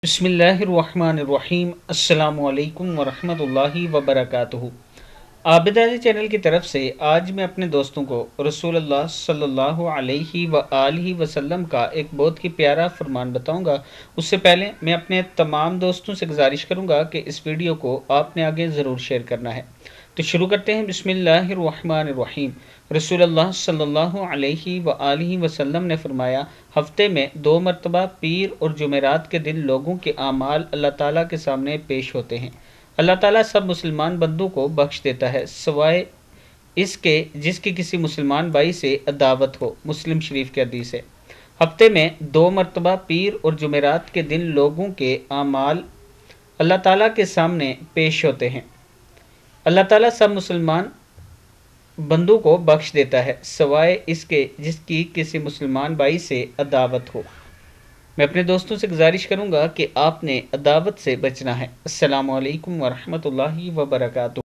बिस्मिल्लाहिर्रहमानिर्रहीम। अस्सलामु अलैकुम वरहमतुल्लाहि वबरकातुहू। आबिदाज़ चैनल की तरफ से आज मैं अपने दोस्तों को रसूलुल्लाह सल्लल्लाहु अलैहि व आलिहि वसल्लम का एक बहुत ही प्यारा फरमान बताऊंगा। उससे पहले मैं अपने तमाम दोस्तों से गुजारिश करूंगा कि इस वीडियो को आपने आगे ज़रूर शेयर करना है। तो शुरू करते हैं। बिस्मिल्लाहिर्रहमानिर्रहीम। रसूलुल्लाह सल्लल्लाहु अलैहि व आलिहि वसल्लम ने फरमाया, हफ्ते में 2 मरतबा पीर और जुमेरात के दिन लोगों के आमाल अल्लाह ताला के सामने पेश होते हैं। अल्लाह ताला सब मुसलमान बंदों को बख्श देता है सवाए इसके जिसकी किसी मुसलमान भाई से अदावत हो। मुस्लिम शरीफ की हदीस है। हफ्ते में 2 मरतबा पीर और जुमेरात के दिन लोगों के आमाल अल्लाह ताला के सामने पेश होते हैं। अल्लाह ताला सब मुसलमान बंदों को बख्श देता है सवाए इसके जिसकी किसी मुसलमान भाई से अदावत हो। मैं अपने दोस्तों से गुजारिश करूंगा कि आपने अदावत से बचना है। अस्सलामु अलैकुम वरहमतुल्लाहि वबरकातुहू।